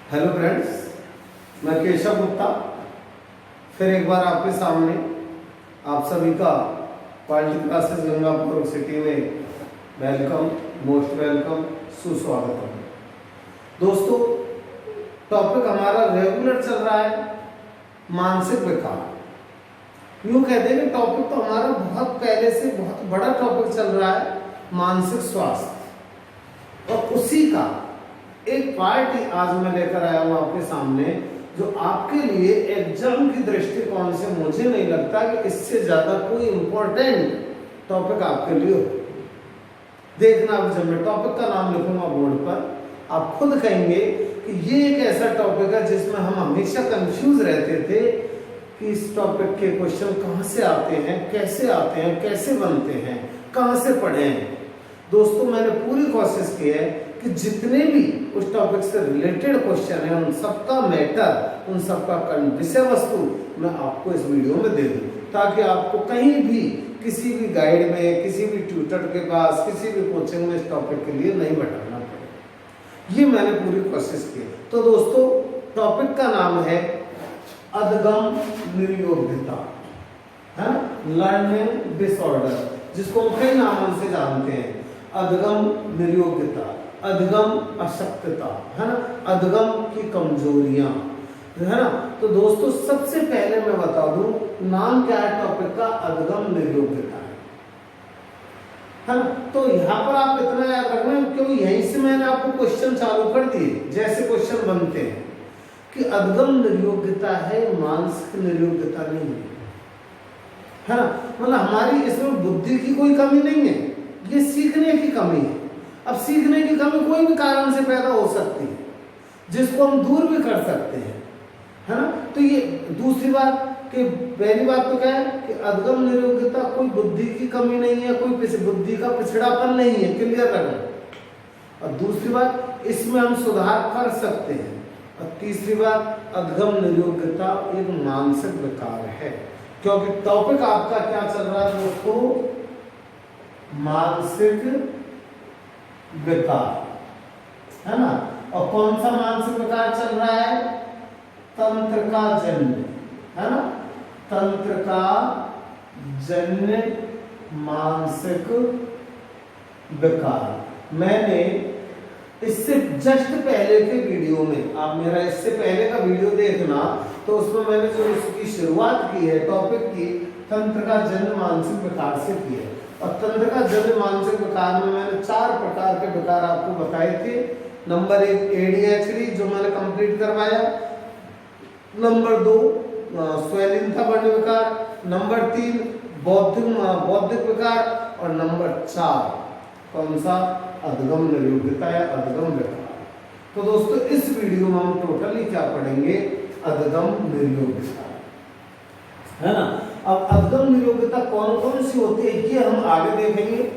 Hello friends, मैं केशव गुप्ता फिर एक बार आपके सामने आप सभी का पॉलिटिकल क्लासेस गंगापुर सिटी में वेलकम, मोस्ट वेलकम, सुस्वागत है। दोस्तों, टॉपिक हमारा रेगुलर चल रहा है मानसिक विकार। यूँ कहते हैं कि टॉपिक तो हमारा बहुत पहले से बहुत बड़ा टॉपिक चल रहा है मानसिक स्वास्थ्य, और उसी का एक पार्ट ही आज मैं लेकर आया हूं आपके सामने, जो आपके लिए एग्जाम की दृष्टिकोण से मुझे नहीं लगता कि इससे ज्यादा कोई इंपॉर्टेंट टॉपिक आपके लिए हो। देखना, अब जब मैं टॉपिक का नाम लिखूंगा बोर्ड पर, आप खुद कहेंगे कि ये एक ऐसा टॉपिक है जिसमें हम हमेशा कंफ्यूज रहते थे कि इस टॉपिक के क्वेश्चन कहाँ से आते हैं, कैसे आते हैं, कैसे बनते हैं, कहाँ से पढ़े हैं। दोस्तों, मैंने पूरी कोशिश की है कि जितने भी उस टॉपिक से रिलेटेड क्वेश्चन है उन सबका मैटर, उन सबका विषय वस्तु मैं आपको इस वीडियो में दे दूं, ताकि आपको कहीं भी किसी भी गाइड में, किसी भी ट्यूटर के पास, किसी भी कोचिंग में इस टॉपिक के लिए नहीं भटकना पड़े। ये मैंने पूरी कोशिश की। तो दोस्तों, टॉपिक का नाम है अधगम निर्योग्यता, है लर्निंग डिसऑर्डर, जिसको हम कई नामों से जानते हैं। अधगम निर्योग्यता, अधगम अशक्तता, है ना, अधगम की कमजोरियां, है ना। तो दोस्तों, सबसे पहले मैं बता दूं नाम क्या है टॉपिक का, अधगम निर्योग्यता है ना। तो यहाँ पर आप इतना याद रखना, क्योंकि यहीं से मैंने आपको क्वेश्चन चालू कर दिए, जैसे क्वेश्चन बनते हैं कि अधगम निर्योग्यता है, मानसिक निर्योग्यता नहीं है ना। मतलब हमारी इसमें बुद्धि की कोई कमी नहीं है, ये सीखने की कमी है। अब सीखने की कमी कोई भी कारण से पैदा हो सकती है, जिसको हम दूर भी कर सकते हैं, है ना। तो ये दूसरी बात कि पहली बात तो क्या है कि अधगम निर्योग्यता कोई बुद्धि की कमी नहीं है, कोई बुद्धि का पिछड़ापन नहीं है, क्लियर रखना। और दूसरी बात, इसमें हम सुधार कर सकते हैं। और तीसरी बात, अधगम निर्योग्यता एक मानसिक विकार है, क्योंकि टॉपिक आपका क्या चल रहा है दोस्तों, मानसिक विकार, है ना। और कौन सा मानसिक विकार चल रहा है, तंत्र का जन्य, है ना, तंत्र का जन्य मानसिक विकार। मैंने इससे जस्ट पहले के वीडियो में, आप मेरा इससे पहले का वीडियो देखना, तो उसमें मैंने जो इसकी शुरुआत की है टॉपिक की, तंत्र का जन्य मानसिक विकार से की है। और तंत्र का जन्य मानसिक विकार में मैंने 4 प्रकार के विकार आपको बताए थे। नंबर 1 ADHD, जो मैंने कंप्लीट करवाया। नंबर 2 स्वेलिंगता वर्ण विकार। नंबर 3 बौद्धिक विकार। और नंबर 4 कौन सा, अधगम निर्योग्यता या अधगम विकार। तो दोस्तों, इस वीडियो में हम टोटली क्या पढ़ेंगे, अधगम निर्योग्यता, है ना। अब अधगम निर्योग्यता कौन कौन सी होती है ये हम आगे देखेंगे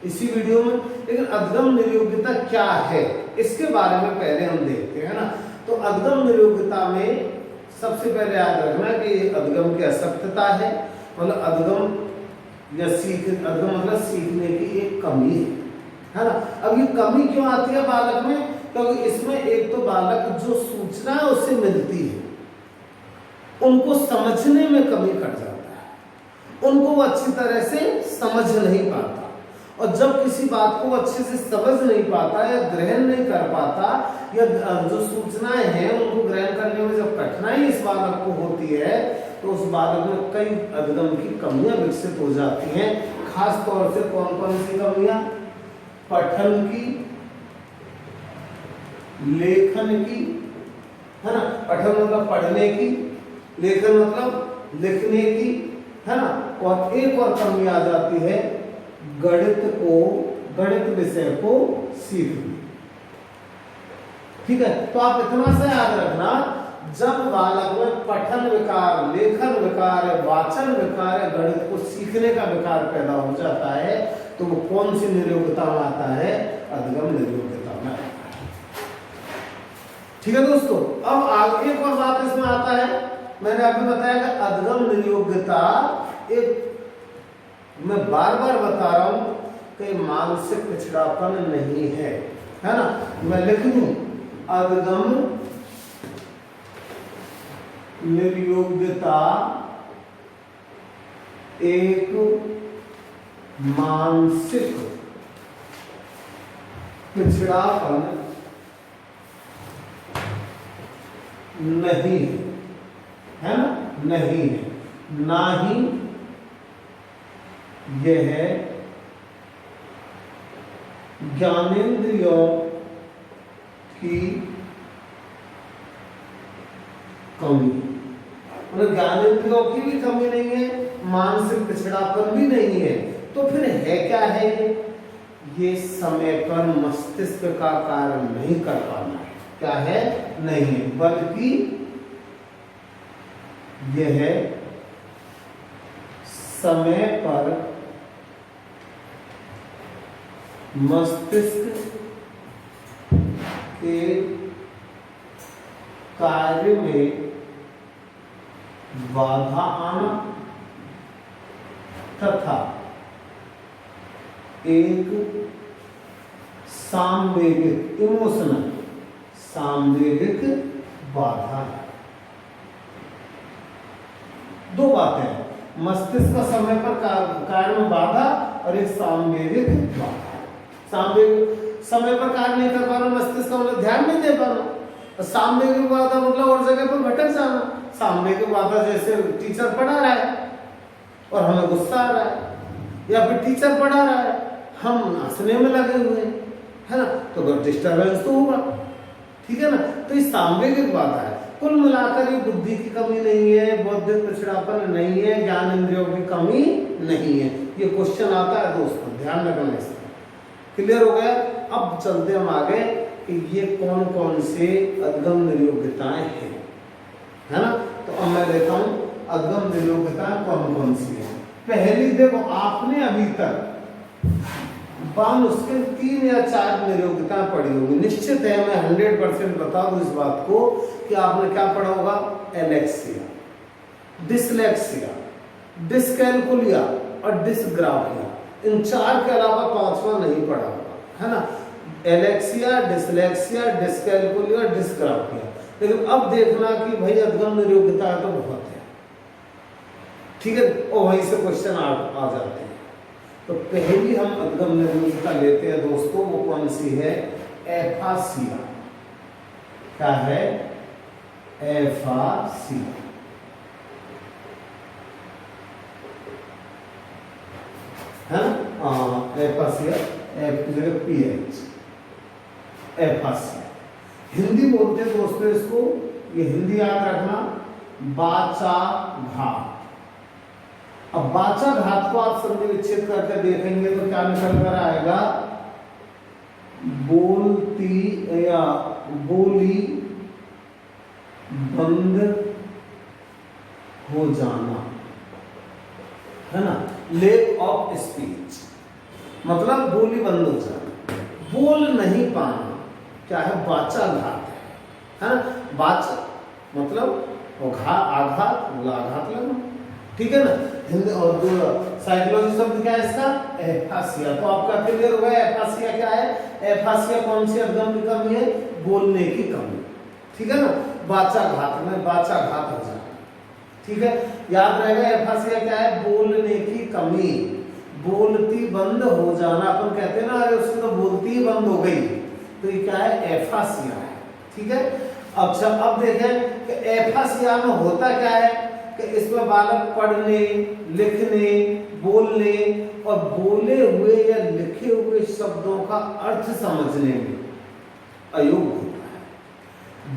इसी वीडियो में, लेकिन अधगम निर्योग्यता क्या है इसके बारे में पहले हम देखते हैं, ना। तो अधगम निर्योग्यता में सबसे पहले याद रखना कि अधगम की अशक्तता है, मतलब अधगम या अधगम मतलब सीखने की एक कमी है ना। अब ये कमी क्यों आती है बालक में, क्योंकि इसमें एक तो बालक जो सूचना है उससे मिलती है, उनको समझने में कमी कर जाता है, उनको वो अच्छी तरह से समझ नहीं पाता। और जब किसी बात को अच्छे से समझ नहीं पाता या ग्रहण नहीं कर पाता, या जो सूचनाएं हैं उनको ग्रहण करने में जब कठिनाई इस बालक को होती है, तो उस बालक में कई अधगम की कमियां विकसित हो जाती हैं। खास तौर से कौन कौन सी कमियां, पठन की, लेखन की, है ना। पठन मतलब पढ़ने की, लेखन मतलब लिखने की, है ना। और एक और कमी आ जाती है, गणित विषय को सीखना। ठीक है, तो आप इतना सा याद रखना, जब बालक में पठन विकार, लेखन विकार, वाचन विकार, गणित को सीखने का विकार पैदा हो जाता है, तो वो कौन सी निर्योग्यता में आता है, अधगम निर्योग्यता में आता है। ठीक है दोस्तों, अब आगे एक और बात इसमें आता है, मैंने आपको बताया कि अधगम निर्योग्यता एक, मैं बार बार बता रहा हूं कि मानसिक पिछड़ापन नहीं है, है ना। मैं लिख दूं अधगम निर्योग्यता एक मानसिक पिछड़ापन नहीं है ना, नहीं है, ना ही यह ज्ञानेंद्रियों की कमी, मतलब ज्ञानेंद्रियों की भी कमी नहीं है, मानसिक पिछड़ापन भी नहीं है, तो फिर है क्या है ये समय पर मस्तिष्क का कार्य नहीं कर पाना है, क्या है, नहीं, बल्कि यह समय पर मस्तिष्क के कार्य में बाधा आना तथा एक सांवेगिक इमोशनल सांवेगिक बाधा है। दो बातें, मस्तिष्क का समय पर कार्य में बाधा और एक सांवेगिक बाधा। सांवेगिक समय पर कार्य नहीं कर पा रहा मस्तिष्क का मतलब ध्यान नहीं दे पा रहा, सांवेगिक बाधा मतलब और जगह पर भटक जाना। सांवेगिक बाधा जैसे टीचर पढ़ा रहा है और हमें गुस्सा आ रहा है, या फिर टीचर पढ़ा रहा है हम हंसने में लगे हुए है ना, तो डिस्टर्बेंस तो होगा, ठीक है ना। तो ये सांवेगिक बाधा है। कुल मिलाकर ये बुद्धि की कमी नहीं है, बौद्धिक पिछड़ापन नहीं है, ज्ञान इंद्रियों की कमी नहीं है। ये क्वेश्चन आता है दोस्तों, ध्यान रखना इसका। क्लियर हो गया। अब चलते हम आगे कि ये कौन कौन से अधगम निर्योग्यताएं हैं, है ना। तो अब मैं देखता हूं अधगम निर्योग्यताएं कौन कौन सी है। पहली देखो, आपने अभी तक उसके 3 या 4 निर्योग्यताएं पढ़ी होगी, निश्चित है। मैं 100% बता दूं इस बात को कि आपने क्या पढ़ा होगा, एलेक्सिया, डिसलेक्सिया, डिस्कैल्कुलिया और डिसग्राफिया। इन 4 के अलावा 5वां नहीं पढ़ा होगा, है ना। Alexia, dyslexia, dyscalculia, dysgraphia. लेकिन अब देखना कि भाई अधगम निर्योग्यता तो बहुत है, ठीक है, और वहीं से क्वेश्चन आ जाते हैं। तो पहली हम अधगम निर्योग्यता लेते हैं दोस्तों, वो कौन सी है, एफासिया। क्या है, एफासिया, है ना। एफासिया, एफ की जगह PH, एफासिया। हिंदी बोलते हैं दोस्तों इसको, ये हिंदी याद रखना, बाचाघात। अब बाचाघात को आप संधि विच्छेद करके देखेंगे तो क्या निकल कर आएगा, बोलती या बोली बंद हो जाना, है ना। लेक ऑफ स्पीच मतलब बोली बंद हो जाना, बोल नहीं पाना, क्या है, बाचाघात है ना। बाचा मतलब वो आघात, आघात लगना, ठीक है ना। हिंदी और साइकोलॉजी शब्द क्या है इसका, एफासिया। तो आपका क्लियर हो गया एफासिया क्या है। एफासिया कौन सी अधगम की कमी है, बोलने की कमी, ठीक है ना। बाचाघात में बाचाघात हो जाना, ठीक है, याद रहेगा। एफासिया क्या है, बोलने की कमी, बोलती बंद हो जाना। अपन कहते हैं ना, अरे उसकी तो बोलती ही बंद हो गई, तो ये क्या है, एफासिया है, ठीक है। अच्छा, अब देखें कि एफासिया में होता क्या है कि इसमें बालक पढ़ने, लिखने, बोलने और बोले हुए या लिखे हुए शब्दों का अर्थ समझने में अयोग्य होता है।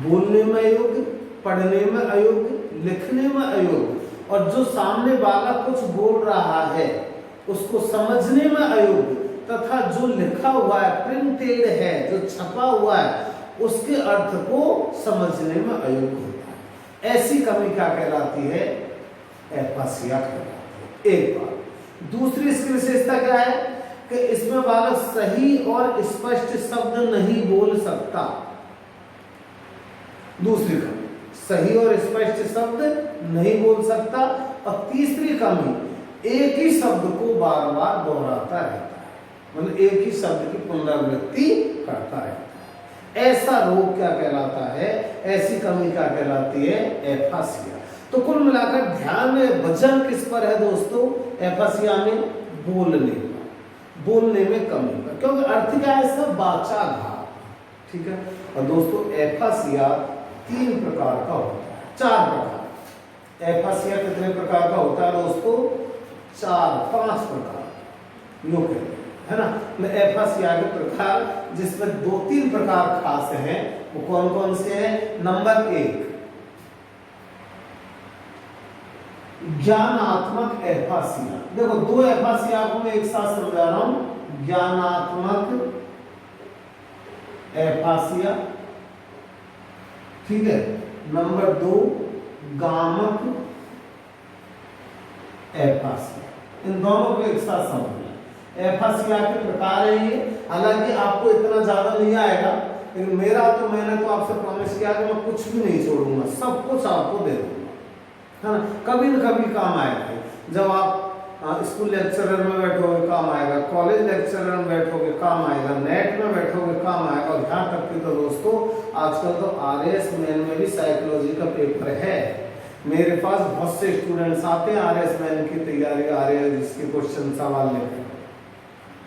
बोलने में अयोग्य, पढ़ने में अयोग्य, लिखने में अयोग्य, और जो सामने बालक कुछ बोल रहा है उसको समझने में अयोग्य, तथा जो लिखा हुआ है, प्रिंटेड है, जो छपा हुआ है, उसके अर्थ को समझने में अयोग्य होता है। ऐसी कमी क्या कहलाती है, एफासिया कहलाती है। एक बात। दूसरी इसकी विशेषता क्या है कि इसमें बालक सही और स्पष्ट शब्द नहीं बोल सकता। दूसरी कमी, सही और स्पष्ट शब्द नहीं बोल सकता। और तीसरी कमी, एक ही शब्द को बार बार दोहराता रहता है, मतलब एक ही शब्द की पुनरावृत्ति करता रहता है। ऐसा रोग क्या कहलाता है, ऐसी कमी क्या कहलाती है, एफासिया। तो कुल मिलाकर ध्यान वजन किस पर है दोस्तों, एफासिया में बोलने में कमी पर, क्योंकि अर्थ क्या है इसका, वाचाघात। ठीक है। और दोस्तों एफासिया 3 प्रकार का होता है, 4 प्रकार। एफासिया कितने प्रकार का होता है दोस्तों, 4-5 प्रकार यूं कहते हैं, है ना। एफासिया के प्रकार जिसमें 2-3 प्रकार खास हैं, वो कौन कौन से हैं। नंबर 1 ज्ञानात्मक एफासिया। देखो 2 एफासिया आपको मैं एक साथ समझा रहा हूं, ज्ञानात्मक एफासिया, ठीक है। नंबर 2 गामक एफासिया। इन दोनों को एक साथ समझना। एफासिया के प्रकार है ये, हालांकि आपको इतना ज्यादा नहीं आएगा, लेकिन मैंने तो आपसे प्रॉमिस किया कि मैं कुछ भी नहीं छोड़ूंगा, सब कुछ आपको दे दूंगा, है ना। कभी न कभी काम आएगा। जब आप स्कूल लेक्चरर में बैठोगे काम आएगा, कॉलेज लेक्चरर में बैठोगे काम आएगा, नेट में बैठोगे काम आएगा। और यहाँ तक कि तो दोस्तों आजकल तो RS मेन में भी साइकोलॉजी का पेपर है। मेरे पास बहुत से स्टूडेंट्स आते हैं RS मेन की तैयारी आ रहे हैं, जिसके क्वेश्चन सवाल लेकर,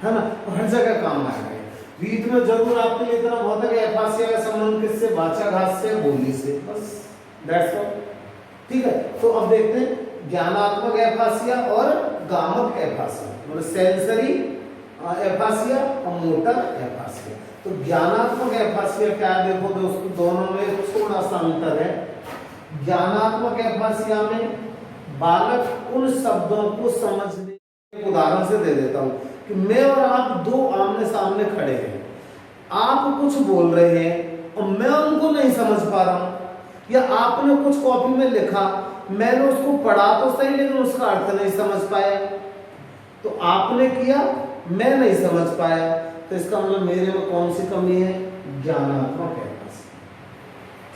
है ना। तो हर जगह काम आएगा। रीत में जरूर आपके लिए इतना बहुत है कि एफासिया का संबंध किससे, वाचाघात से, बोली से, बस दैट्स ऑल। ठीक है। तो अब देखते हैं ज्ञानात्मक एफासिया और गामक एफासिया, मतलब सेंसरी एफासिया और मोटर एफासिया। तो ज्ञानात्मक एफासिया क्या है, देखो दोस्तों दोनों में थोड़ा सा अंतर है। ज्ञानात्मक एफासिया में बालक उन शब्दों को समझने, एक उदाहरण से दे देता हूं कि मैं और आप 2 आमने सामने खड़े हैं, आप कुछ बोल रहे हैं और मैं उनको नहीं समझ पा रहा हूं, या आपने कुछ कॉपी में लिखा, मैंने उसको पढ़ा तो सही लेकिन उसका अर्थ नहीं समझ पाया। तो आपने किया, मैं नहीं समझ पाया, तो इसका मतलब मेरे में कौन सी कमी है, ज्ञानात्मक एफासिया।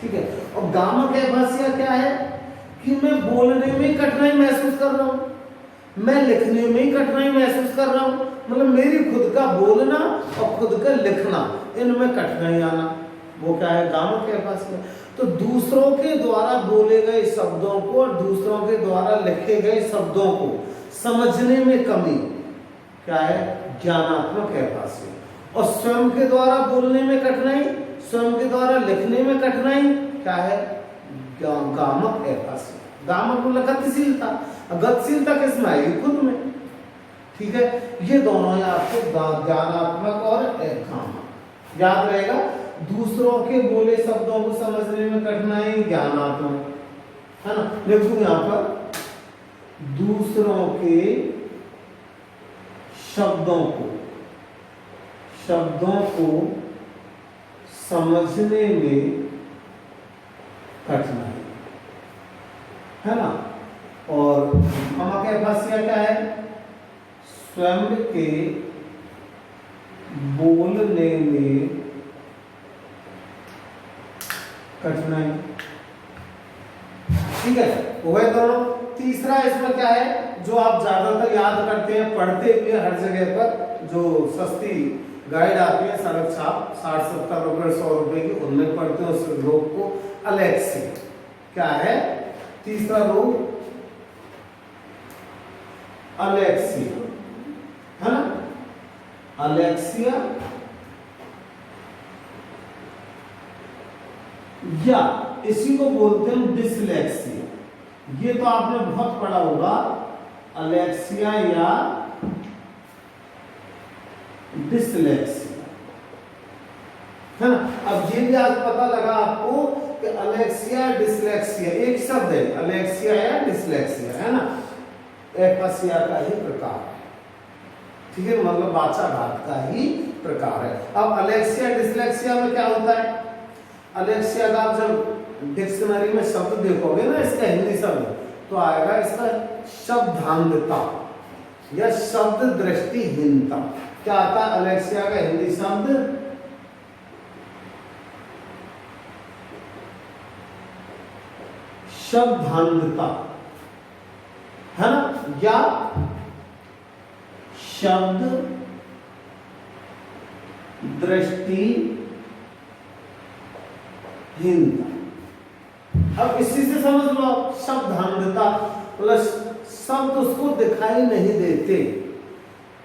ठीक है। और गामक एफासिया क्या है कि मैं बोलने में कठिनाई महसूस कर रहा हूं, मैं लिखने में ही कठिनाई महसूस कर रहा हूं, मतलब मेरी खुद का बोलना और खुद का लिखना, इनमें कठिनाई आना, वो क्या है, गामक एफासिया। तो दूसरों के द्वारा बोले गए शब्दों को और दूसरों के द्वारा लिखे गए शब्दों को समझने में कमी क्या है, ज्ञानात्मक एफासिया। और स्वयं के द्वारा बोलने में कठिनाई, स्वयं के द्वारा लिखने में कठिनाई क्या है, गामक एफासिया। गामक मतलब गतिशीलता, गतिशीलता किसमें आएगी, खुद में। ठीक है। ये दोनों है आपके ज्ञानात्मक और गामक। याद रहेगा, दूसरों के बोले शब्दों को समझने में कठिनाई ज्ञानात्मक, है ना। लिखूं यहां पर, दूसरों के शब्दों को समझने में कठिनाई, है ना। और गामक एफासिया क्या है, स्वयं के बोलने में कठिनाई। ठीक है। वह दोनों। तीसरा इसमें क्या है, जो आप ज्यादातर याद करते हैं, पढ़ते भी हर जगह पर, जो सस्ती गाइड आती है सड़क छाप 60-70 रुपए 100 रुपए की, उनमें पढ़ते हैं उस रोग को, अलेक्सिया। क्या है तीसरा रोग, अलेक्सिया, है ना। अलेक्सिया या इसी को बोलते हैं डिसलेक्सिया। ये तो आपने बहुत पढ़ा होगा, अलेक्सिया या डिसलेक्सिया, है ना। अब ये भी आज पता लगा आपको कि अलेक्सिया डिसलेक्सिया एक शब्द है, अलेक्सिया या डिसलेक्सिया, है ना। एफासिया का ही प्रकार है, ठीक है, मतलब वाचाघात का ही प्रकार है। अब अलेक्सिया डिसलेक्सिया में क्या होता है, अलेक्सिया का आप जब डिक्शनरी में शब्द देखोगे ना, इसका हिंदी शब्द तो आएगा इसका शब्दांधता या शब्द दृष्टिहीनता। क्या आता है अलेक्सिया का हिंदी शब्द, शब्दांधता, है ना, या शब्द दृष्टि हीनता। अब इसी से समझ लो आप, शब्दांधता प्लस शब्द उसको दिखाई नहीं देते,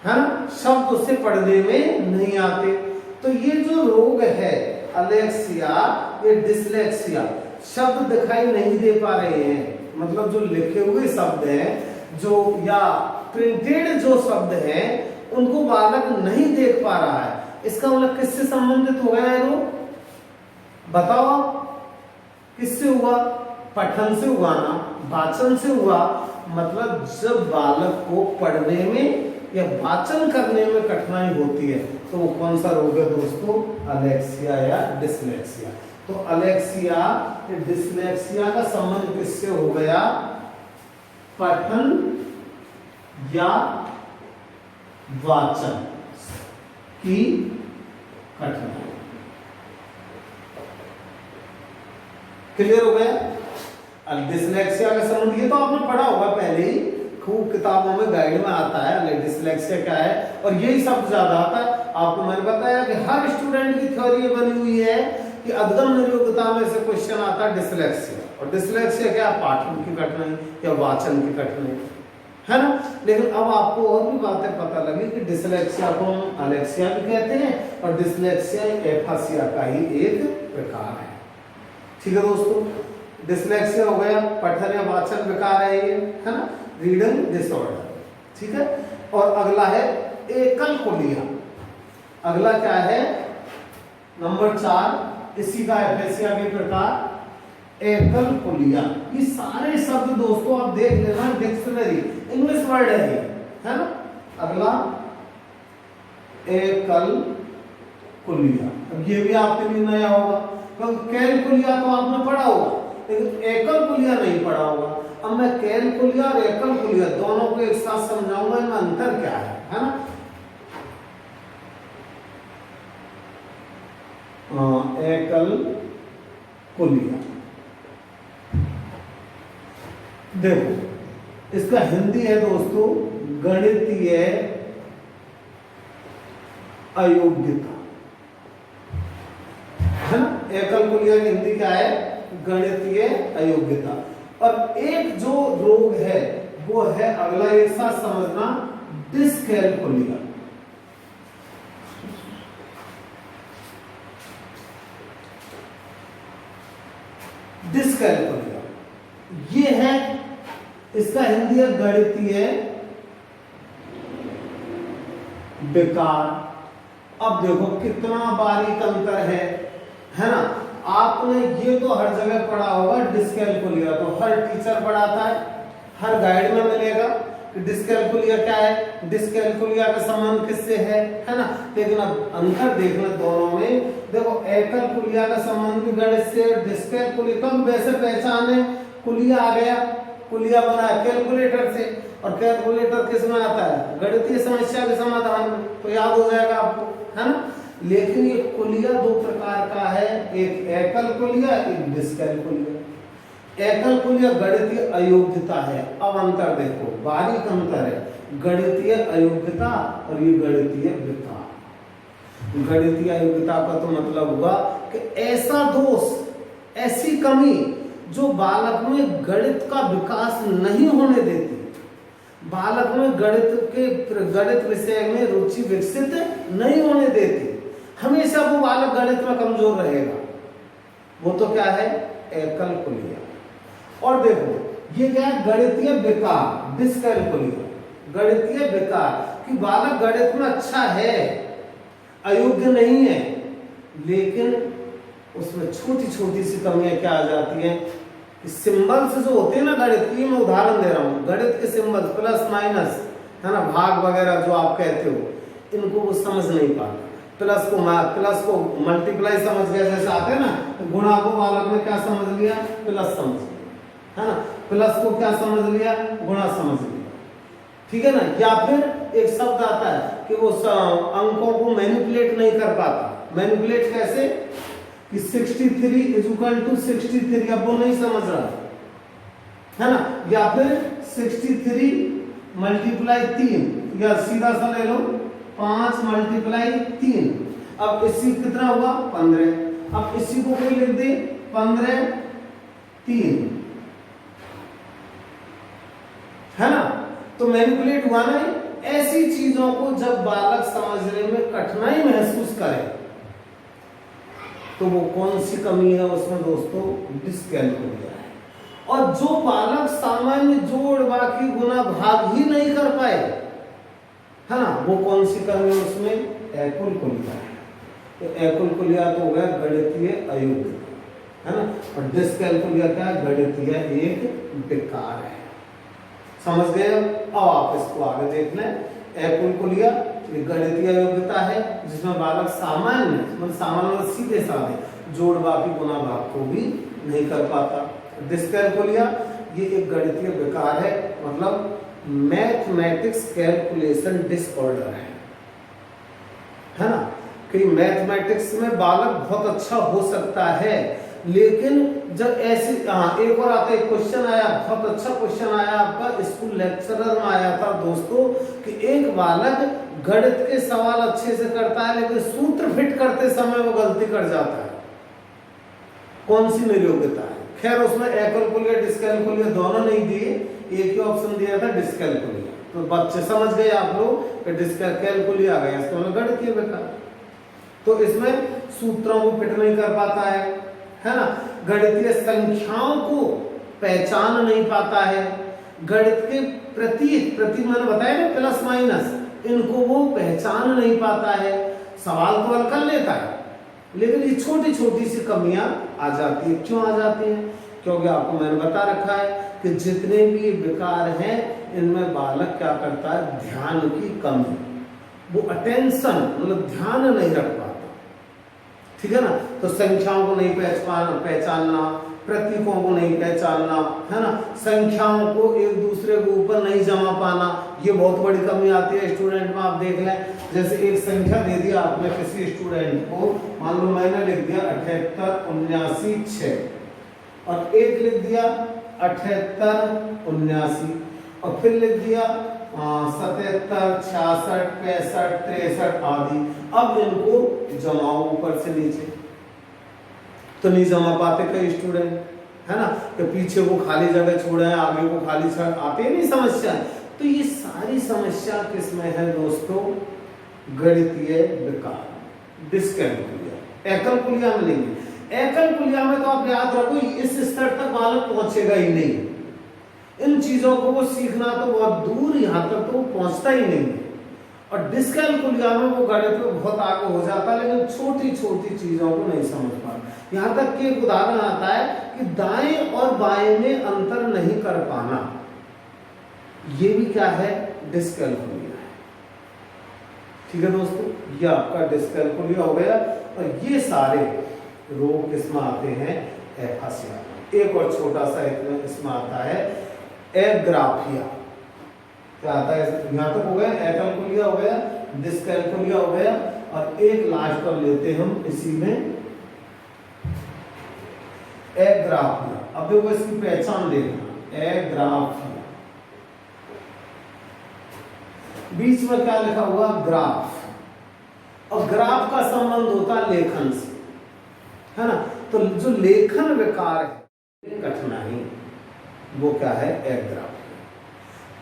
है ना, शब्द उससे पढ़ने में नहीं आते। तो ये जो रोग है अलेक्सिया, ये डिसलेक्सिया, शब्द दिखाई नहीं दे पा रहे हैं, मतलब जो लिखे हुए शब्द हैं जो या प्रिंटेड जो शब्द हैं उनको बालक नहीं देख पा रहा है। इसका मतलब किससे संबंधित हो गया है रोग? बताओ आप, किससे हुआ? पठन से हुआ ना, वाचन से हुआ। मतलब जब बालक को पढ़ने में या वाचन करने में कठिनाई होती है तो वो कौन सा रोग है दोस्तों? अलेक्सिया या डिसलेक्सिया। तो अलेक्सिया या डिसलेक्सिया का संबंध किससे हो गया? पठन या वाचन की कठिनाई। क्लियर हो गया? डिसलेक्सिया का संबंध, ये तो आपने पढ़ा होगा पहले ही, खूब किताबों में गाइड में आता है डिसलेक्सिया क्या है, और यही शब्द ज्यादा आता है। आपको मैंने बताया कि हर स्टूडेंट की थ्योरी बनी हुई है कि अदगम योग्यता में से क्वेश्चन आता है डिसलेक्सिया, और डिसलेक्सिया क्या? पाठन की कठिनाई या वाचन की कठिनाई, है ना। लेकिन अब आपको और भी बातें पता लगी कि डिसलेक्सिया को हम अलेक्सिया भी कहते हैं और डिसलेक्सिया एफासिया का ही एक प्रकार है। ठीक है दोस्तों, डिसलेक्सिया हो गया, पठन या वाचन विकार है ये, है ना, रीडिंग डिसऑर्डर। ठीक है, और अगला है एकल कुलिया। अगला क्या है? नंबर 4, इसी का एफेसिया के प्रकार एकल कुलिया। ये सारे शब्द दोस्तों आप देख लेना, डिक्शनरी इंग्लिश वर्ड है ये, है ना। अगला एकल कुलिया, अब ये भी आपके लिए नया होगा, क्योंकि कैलकुलिया तो आपने पढ़ा होगा लेकिन एकल कुलिया नहीं पढ़ा होगा। अब मैं कैलकुलिया और एकल कुलिया दोनों को एक साथ समझाऊंगा, इनमें अंतर क्या है ना। एकल कुलिया देखो, इसका हिंदी है दोस्तों गणितीय अयोग्यता, है ना। एकल कुलिया की हिंदी क्या है? गणितीय अयोग्यता। और एक जो रोग है वो है, अगला एक साथ समझना, डिसकैलकुलिया। डिसकैलकुलिया ये है, इसका हिंदी है गणितीय विकार। अब देखो कितना बारीक अंतर है ना। आपने ये तो हर जगह पढ़ा होगा डिसकैलकुलिया, तो हर टीचर पढ़ाता है, हर गाइड में मिलेगा कि डिसकैलकुलिया क्या है, डिसकैलकुलिया का संबंध किससे है ना। लेकिन अब अंतर देखना दोनों में। देखो एकल कुलिया का संबंध भी गणित से, डिसकैलकुलिया कब वैसे पहचाने, कुलिया आ गया, कुलिया बना कैलकुलेटर से, और कैलकुलेटर किस में आता है? गणितीय समस्या के समाधान में, तो याद हो जाएगा आपको, है ना। लेकिन ये कुलिया दो प्रकार का है, एक एकल कुलिया, एक डिसकैलकुलिया। एकल कुलिया गणितीय अयोग्यता है। अब अंतर देखो, बारीक अंतर है, गणितीय अयोग्यता और ये गणितीय विकार। गणितीय अयोग्यता का तो मतलब हुआ कि ऐसा दोष, ऐसी कमी जो बालक में गणित का विकास नहीं होने देती, बालक में गणित विषय में रुचि विकसित नहीं होने देती, हमेशा वो बालक गणित में कमजोर रहेगा, वो तो क्या है? एकल कुलिया। और देखो ये क्या है? गणितीय विकार, डिसकैलकुलिया। गणितीय विकार कि बालक गणित में अच्छा है, अयोग्य नहीं है, लेकिन उसमें छोटी छोटी सी कमियां क्या आ जाती हैं? सिंबल्स जो होते हैं ना गणित की, मैं उदाहरण दे रहा हूँ, गणित के सिंबल्स प्लस माइनस, है ना, भाग वगैरह जो आप कहते हो, इनको वो समझ नहीं पाता। प्लस को मल्टीप्लाई समझ गया, जैसे आते हैं ना, गुणा को बालक ने क्या समझ लिया? प्लस समझ लिया, है ना। प्लस को क्या समझ लिया? गुणा समझ लिया, ठीक है ना। या फिर एक शब्द आता है कि वो अंकों को मैनिपुलेट नहीं कर पाता। मैनिपुलेट कैसे? कि 63 = 63, अब वो नहीं समझ रहा, है ना। या फिर 63 × 3, या सीधा सा ले लो 5 × 3, अब इसी कितना हुआ? 15। अब इसी को कोई लिख दे 15 3 है ना। तो मैनिपुलेट हुआ ना। ऐसी चीजों को जब बालक समझने में कठिनाई महसूस करे तो वो कौन सी कमी है उसमें दोस्तों, डिस्कैलकुलिया है। और जो बालक सामान्य जोड़ बाकी गुना भाग ही नहीं कर पाए, है ना, वो कौन सी कमी है उसमें, एकुलकुलिया है। तो एकुलकुलिया तो हो गया गणितीय अयोग्यता, है ना। और डिस्कैलकुलिया क्या है, गणितीय एक विकार है। समझ गए। अब आप इसको आगे देख लें। एकुलकुलिया गणितीय योग्यता है जिसमें बालक सामान्य मतलब सामान्य सीधे साधे जोड़ बाकी गुना भाग को भी नहीं कर पाता। डिस्कैलकुलिया ये एक गणितीय विकार है, मतलब मैथमेटिक्स कैलकुलेशन डिसऑर्डर है ना। कि मैथमेटिक्स में बालक बहुत अच्छा हो सकता है, लेकिन जब ऐसी एक और आता है क्वेश्चन आया, बहुत अच्छा क्वेश्चन आया आपका स्कूल लेक्चरर में आया था दोस्तों, कि एक बालक गणित के सवाल अच्छे से करता है लेकिन सूत्र फिट करते समय वो गलती कर जाता है। कौन सी निर्योग्यता है। खैर उसमें एकुलकुलिया डिस्कैलकुलिया दोनों नहीं दिए, एक ही ऑप्शन दिया था डिस्कैलकुलिया। तो बच्चे समझ गए आप लोग कि डिस्कैलकुलिया आ गया, इसका मतलब गणितीय विकार। तो इसमें सूत्रों को फिट नहीं कर पाता है ना। गणितीय संख्याओं को पहचान नहीं पाता है। गणित के प्रतीक मैंने बताया ना, प्लस माइनस, इनको वो पहचान नहीं पाता है। सवाल तो हल कर लेता है लेकिन ये छोटी छोटी सी कमियां आ जाती है। क्यों आ जाती हैं? क्योंकि आपको मैंने बता रखा है कि जितने भी विकार हैं इनमें बालक क्या करता है, ध्यान की कमी, वो अटेंशन मतलब ध्यान नहीं रख पाता, ठीक है ना। तो संख्याओं को नहीं पहचानना, प्रतीकों को नहीं पहचानना, है ना, संख्याओं को एक दूसरे के ऊपर नहीं जमा पाना, ये बहुत बड़ी कमी आती है स्टूडेंट में। आप देख लें, जैसे एक संख्या दे दिया आपने किसी स्टूडेंट को, मान लो मैंने लिख दिया 78 79 6 और एक लिख दिया 78 79 और फिर लिख दिया 77 66 65 63 आदि। अब इनको जमाओ ऊपर से नीचे, तो नहीं जमा पाते कई स्टूडेंट, है ना, कि पीछे को खाली जगह छोड़े हैं, आगे को खाली छोड़, आते नहीं समस्या। तो ये सारी समस्या किसमें है दोस्तों, गणितीय विकार, डिस्कैलकुलिया। एकलकुलिया में नहीं है। एकलकुलिया में तो आप याद रखो इस स्तर तक बालक पहुंचेगा ही नहीं। इन चीजों को वो सीखना तो बहुत दूर, यहाँ तक तो वो पहुंचता ही नहीं। और डिस्कैलकुलिया में वो गणित में बहुत आगे हो जाता है लेकिन छोटी छोटी चीजों को नहीं समझ पाता। यहाँ तक कि एक उदाहरण आता है कि दाएं और बाएं में अंतर नहीं कर पाना, ये भी क्या है, डिस्कैलकुलिया है। ठीक है दोस्तों, ये आपका डिस्कैलकुलिया हो गया। और ये सारे रोग किसमें आते हैं, एफासिया। एक और छोटा सा इसमें आता है एग्राफिया। क्या आता है, यहाँ तक हो गया, एकलकुलिया हो गया, डिस्कैलकुलिया हो गया, और एक लास्ट पर लेते हम इसी में एग्राफिया। अब देखो इसकी पहचान देखना, एग्राफिया। बीच में क्या लिखा हुआ, ग्राफ, और ग्राफ का संबंध होता है लेखन से, है ना। तो जो लेखन विकार है, कठिनाई, वो क्या है, एग्राफिया।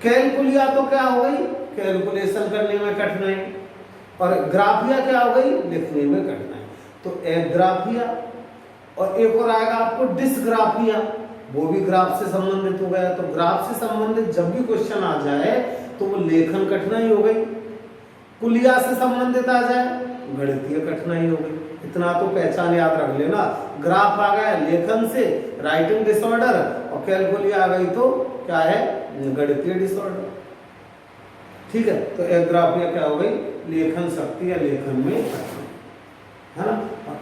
कैलकुलिया तो क्या हो गई, कैलकुलेशन करने में कठिनाई, और ग्राफिया क्या हो गई, लिखने में कठिनाई। तो एग्राफिया, और एक और आएगा आपको डिस्ग्राफिया, वो भी ग्राफ से संबंधित हो गया। तो ग्राफ से संबंधित जब भी क्वेश्चन आ जाए तो वो लेखन कठिनाई हो गई। कुलिया से संबंधित आ जाए, गणितीय कठिनाई हो गई। इतना तो पहचान याद रख लेना, ग्राफ आ गया लेखन से, राइटिंग डिसऑर्डर, और कैलकुलिया आ गई तो क्या है, गणितीय डिसऑर्डर। ठीक है, तो एग्राफिया क्या हो गई, लेखन शक्ति या लेखन में, है ना।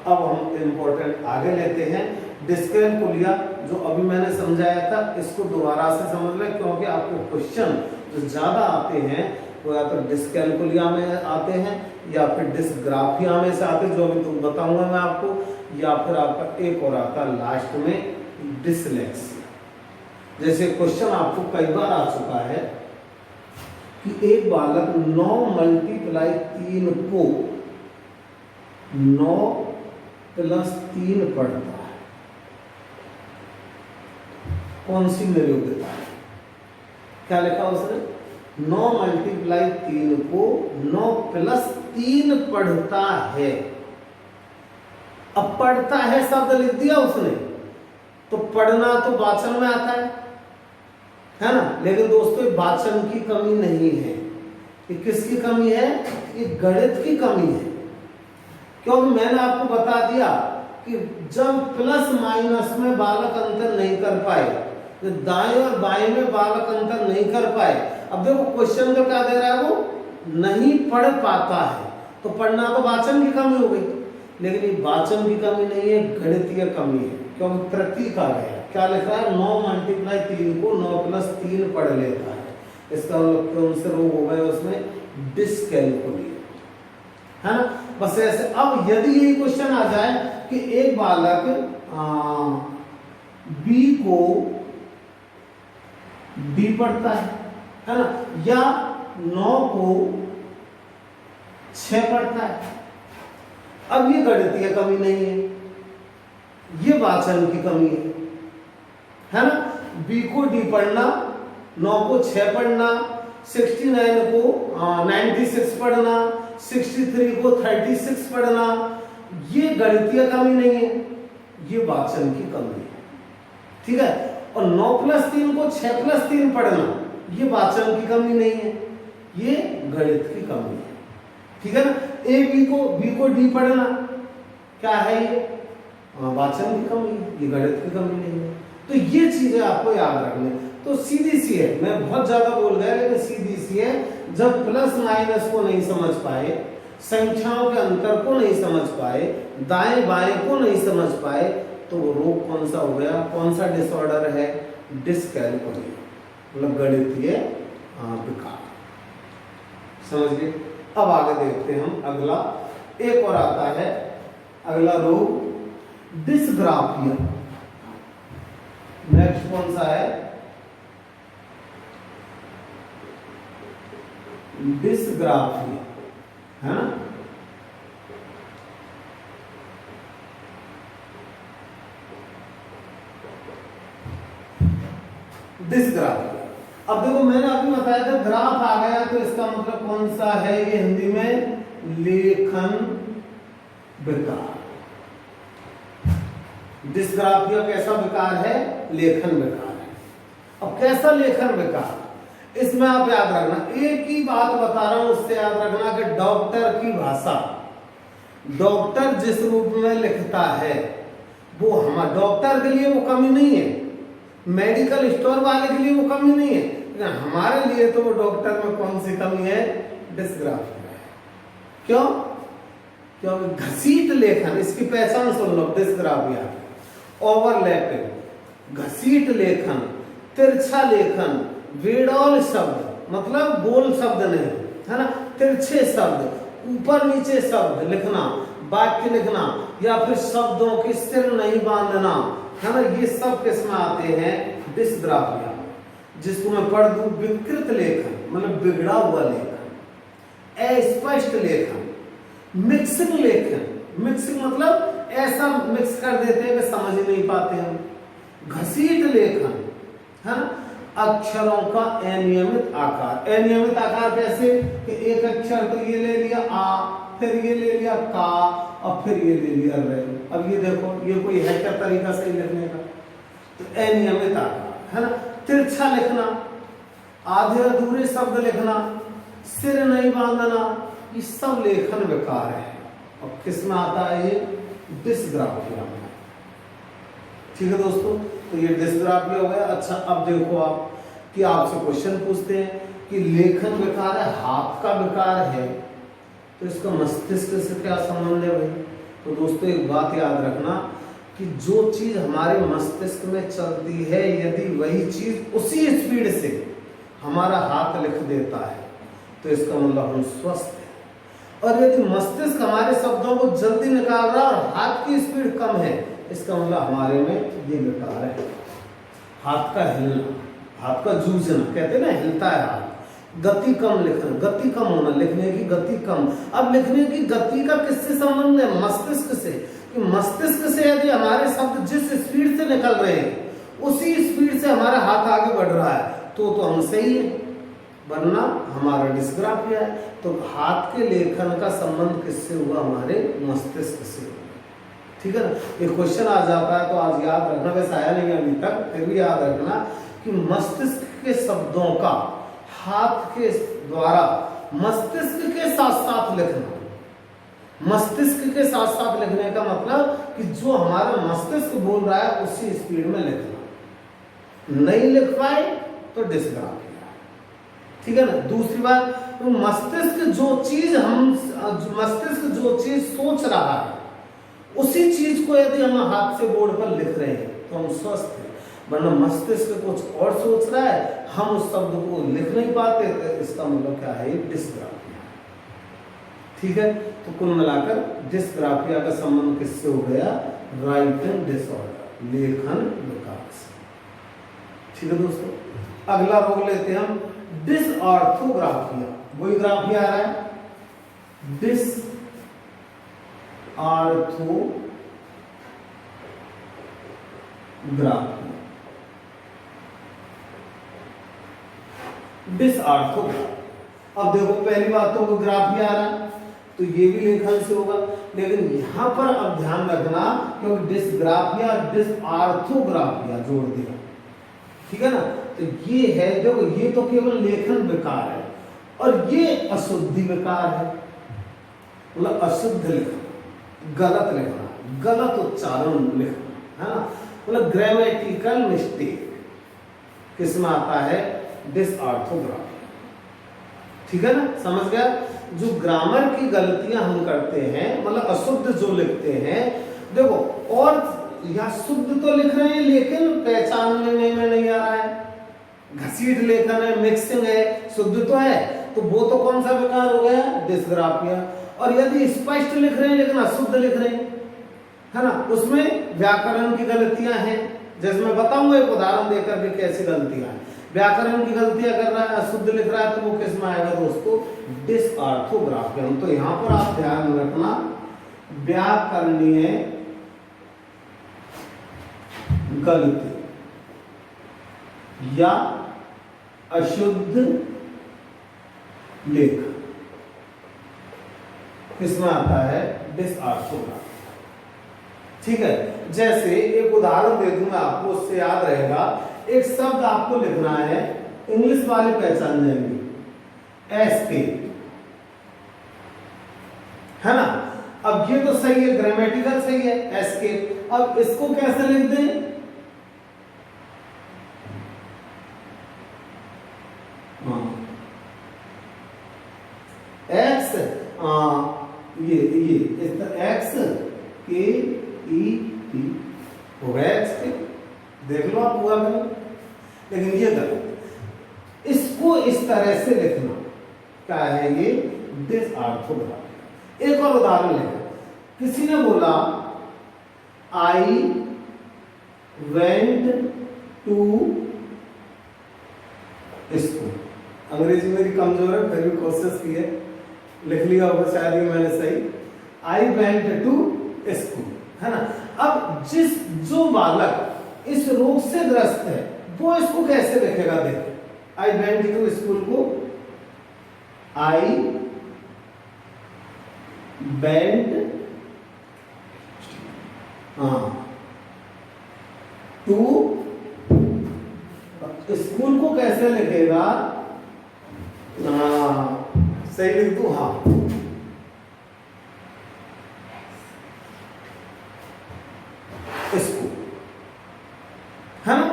अब हम इंपॉर्टेंट आगे लेते हैं डिस्कैलकुलिया, जो अभी मैंने समझाया था, इसको दोबारा से समझ लें, क्योंकि आपको क्वेश्चन जो ज्यादा आते हैं वो या तो डिस्कैलकुलिया में आते हैं या फिर डिस्ग्राफिया में से आते हैं, जो अभी तुम बताऊंगा मैं आपको, या फिर आपका एक और आता लास्ट में, डिसलेक्सिया। जैसे क्वेश्चन आपको कई बार आ चुका है कि एक बालक 9 × 3 को 9 + 3 पढ़ता है, कौन सी मेरी योग्यता है? क्या लिखा उसने? 9 मल्टीप्लाई 3 को 9 प्लस 3 पढ़ता है। अब पढ़ता है शब्द लिख दिया उसने, तो पढ़ना तो वाचन में आता है ना। लेकिन दोस्तों वाचन की कमी नहीं है, ये किसकी कमी है? ये गणित की कमी है। क्योंकि मैंने आपको बता दिया कि जब प्लस माइनस में बालक अंतर नहीं कर पाए, तो दाएं और बाएं में बालक अंतर नहीं कर पाए। अब देखो क्वेश्चन में क्या दे रहा है, वो नहीं पढ़ पाता है, तो पढ़ना तो वाचन की कमी हो गई। लेकिन ये वाचन की कमी नहीं है, गणितीय कमी है। क्योंकि प्रतीक आ गया, क्या लिख रहा है? 9 मल्टीप्लाई 3 को 9 प्लस 3 पढ़ लेता है। इसका मतलब कौन से रोग हो गए उसमें? डिसकैलकुलिया, है ना। बस ऐसे। अब यदि ये क्वेश्चन आ जाए कि एक बालक बी को डी पढ़ता है ना, या 9 को 6 पढ़ता है। अब ये गणितीय कमी नहीं है, ये वाचन की कमी है ना। बी को डी पढ़ना, 9 को 6 पढ़ना, 69 को 96 पढ़ना, 63 को 36 पढ़ना, ये गणितीय कमी नहीं है, ये वाचन की कमी है। ठीक है। और 9 प्लस 3 को 6 प्लस 3 पढ़ना, ये वाचन की कमी नहीं है, ये गणित की कमी है। ठीक है ना। ए बी को डी पढ़ना, क्या है ये? वाचन की कमी है, ये गणित की कमी नहीं है। तो ये चीजें आपको याद रखनी। तो सीधी सी है, मैं बहुत ज्यादा बोल गया लेकिन सीधी सी है। जब प्लस माइनस को नहीं समझ पाए, संख्याओं के अंतर को नहीं समझ पाए, दाएं बाएं को नहीं समझ पाए, तो वो रोग कौन सा हो गया? कौन सा डिसऑर्डर है? डिसकैलकुलिया, मतलब गणितीय विकार। समझ गए। अब आगे देखते हैं हम अगला, एक और आता है अगला रोग, डिसग्राफिया। नेक्स्ट कौन सा है? डिसग्राफिया, है ना। डिसग्राफिया। अब देखो मैंने अभी बताया था ग्राफ आ गया तो इसका मतलब कौन सा है? ये हिंदी में लेखन विकार। डिसग्राफिया कैसा विकार है? लेखन विकार है। अब कैसा लेखन विकार? इसमें आप याद रखना, एक ही बात बता रहा हूं, उससे याद रखना कि डॉक्टर की भाषा, डॉक्टर जिस रूप में लिखता है वो हमारा डॉक्टर के लिए वो कमी नहीं है, मेडिकल स्टोर वाले के लिए वो कमी नहीं है, लेकिन हमारे लिए तो वो डॉक्टर में कौन सी कमी है? डिसग्राफिया है। क्यों? क्योंकि घसीट लेखन, इसकी पहचान सुन लो। डिसग्राफिया, ओवरलैपिंग, घसीट लेखन, तिरछा लेखन, वेडॉल शब्द, मतलब गोल शब्द नहीं, है ना, तिरछे शब्द, ऊपर नीचे शब्द लिखना, वाक्य लिखना, या फिर शब्दों की सिर नहीं बांधना, है ना, ये सब किसमें आते हैं? डिसग्राफिया। जिसको मैं पढ़ दूं, विकृत लेखन मतलब बिगड़ा हुआ लेखन, अस्पष्ट लेखन, मिक्सिंग लेखन। मिक्सिंग मतलब ऐसा मिक्स कर देते हैं कि समझ ही नहीं पाते हम। घसीट लेखन, है ना, अक्षरों का अनियमित आकार। अनियमित आकार कैसे? कि एक अक्षर तो ये ले लिया आ, फिर ये ले लिया का, और फिर ये ले लिया रे। अब ये देखो, ये कोई है क्या तरीका सही लिखने का? तो अनियमित आकार, है ना। तिरछा लिखना, आधे अधूरे शब्द लिखना, सिर नहीं बांधना, ये सब लेखन विकार है। और किस में आता है ये? डिसग्राफिया में। ठीक है दोस्तों, तो ये डिसग्राफिया हो गया। अच्छा, अब देखो आप कि आपसे क्वेश्चन पूछते हैं कि लेखन विकार है, हाथ का विकार है, तो इसका मस्तिष्क से क्या संबंध है भाई? तो दोस्तों एक बात याद रखना कि जो चीज हमारे मस्तिष्क में चलती है, यदि वही चीज उसी स्पीड से हमारा हाथ लिख देता है तो इसका मतलब हम स्वस्थ हैं। और यदि मस्तिष्क हमारे शब्दों को जल्दी निकाल रहा है और हाथ की स्पीड कम है, इसका मतलब हमारे में ये विकार है। हाथ का हिलना, हाथ का जूझना, कहते हैं ना हिलता है हाथ। गति कम लिखना, गति कम होना, लिखने की गति कम। अब लिखने की गति का किससे संबंध है? मस्तिष्क से। कि मस्तिष्क से यदि हमारे शब्द जिस स्पीड से निकल रहे हैं उसी स्पीड से हमारा हाथ आगे बढ़ रहा है तो हम सही है, वरना हमारा डिस्ग्राफिया है। तो हाथ के लेखन का संबंध किससे हुआ? हमारे मस्तिष्क से हुआ। ठीक है ना। एक क्वेश्चन आ जाता है तो आज याद रखना, वैसे आया नहीं अभी तक, फिर भी याद रखना कि मस्तिष्क के शब्दों का हाथ के द्वारा मस्तिष्क के साथ साथ लिखना। मस्तिष्क के साथ साथ लिखने का मतलब कि जो हमारा मस्तिष्क बोल रहा है उसी स्पीड में लिखना। नहीं लिख पाए तो डिस्ग्राफिया। ठीक है ना। दूसरी बात, तो मस्तिष्क जो चीज सोच रहा है उसी चीज को यदि हम हाथ से बोर्ड पर लिख रहे हैं तो हम स्वस्थ हैं, वरना मस्तिष्क कुछ और सोच रहा है, हम उस शब्द को लिख नहीं पाते, तो इसका मतलब क्या है? डिस्ग्राफिया। ठीक है। तो कुल मिलाकर डिस्ग्राफिया का संबंध किससे हो गया? राइटिंग डिसऑर्डर, लेखन विकार से। ठीक है दोस्तों। अगला रोग लेते हैं हम डिसऑर्थोग्राफिया। वही ग्राफिया आ रहा है, डिसऑर्थोग्राफिया। डिसऑर्थोग्राफी। अब देखो पहली बात तो ग्राफिया आ रहा है तो ये भी लेखन से होगा, लेकिन यहां पर अब ध्यान रखना क्योंकि डिसग्राफिया डिसऑर्थोग्राफिया जोड़ दिया। ठीक है ना। तो ये है, देखो ये तो केवल लेखन विकार है और ये अशुद्धि विकार है, मतलब अशुद्ध लिखना, गलत लिखना, गलत उच्चारण लिखना, है ना, मतलब ग्रामेटिकल मिस्टेक किसमें आता है? डिसऑर्थोग्राफी। ठीक है ना, समझ गया। जो ग्रामर की गलतियां हम करते हैं, मतलब अशुद्ध जो लिखते हैं, देखो, और या शुद्ध तो लिख रहे हैं लेकिन पहचान लेने में नहीं आ रहा है, घसीट लेखन है, मिक्सिंग है, शुद्ध तो है, तो वो तो कौन सा विकार हो गया? डिसग्राफिया। और यदि स्पष्ट लिख रहे हैं लेकिन अशुद्ध लिख रहे हैं, है ना, उसमें व्याकरण की गलतियां हैं। जैसे मैं बताऊंगा एक उदाहरण देकर के कैसी गलतियां हैं। व्याकरण की गलतियां कर रहा है, अशुद्ध लिख रहा है, तो वो किस में आएगा दोस्तों? डिसऑर्थोग्राफिया। तो यहां पर आप ध्यान रखना, व्याकरणीय गलती या अशुद्ध लेख किसमें आता है? डिसऑर्थोग्राफी। ठीक है। जैसे एक उदाहरण दे दूं मैं आपको, उससे याद रहेगा। एक शब्द आपको लिखना है, इंग्लिश वाले पहचान जाएंगे, एस्केप, है ना। अब ये तो सही है, ग्रामेटिकल सही है, एस्केप। अब इसको कैसे लिख दें? एक्स, ये एक्स के ई टी हो गया, एक्स के, देख लो आप हुआ गलत, लेकिन ये गलत। इसको इस तरह से लिखना क्या है? ये डिसऑर्थोग्राफी। एक और उदाहरण लेंगे। किसी ने बोला आई वेंट टू स्कूल। अंग्रेजी मेरी कमजोर है, फिर भी कोशिश की है, लिख लिया होगा शायद ही मैंने सही। आई वेंट टू स्कूल, है ना। अब जो बालक इस रोग से ग्रस्त है वो इसको कैसे लिखेगा? देखो, आई वेंट टू स्कूल को आई वेंट टू स्कूल को कैसे लिखेगा? सही लिख दू, हाँ, स्कूल, है ना।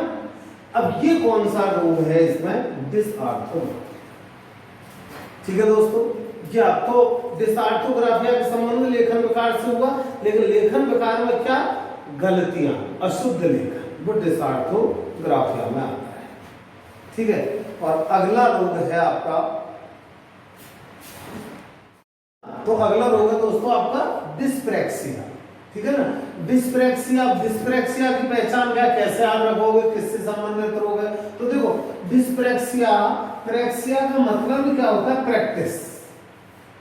अब ये कौन सा रोग है? इसमें डिसऑर्थोग्राफी। ठीक है दोस्तों, क्या तो डिसऑर्थोग्राफिया का संबंध लेखन विकार से हुआ, लेकिन लेखन विकार में क्या? गलतियां, अशुद्ध लेखन, वो डिसऑर्थोग्राफिया में आता है। ठीक है। और अगला रोग है आपका, तो अगला रोग है दोस्तों आपका डिस्प्रेक्सिया। ठीक है ना। डिस्प्रेक्सिया की पहचान क्या, कैसे याद रखोगे, किससे संबंधित रोग है? तो देखो, डिस्प्रेक्सिया का मतलब क्या होता है?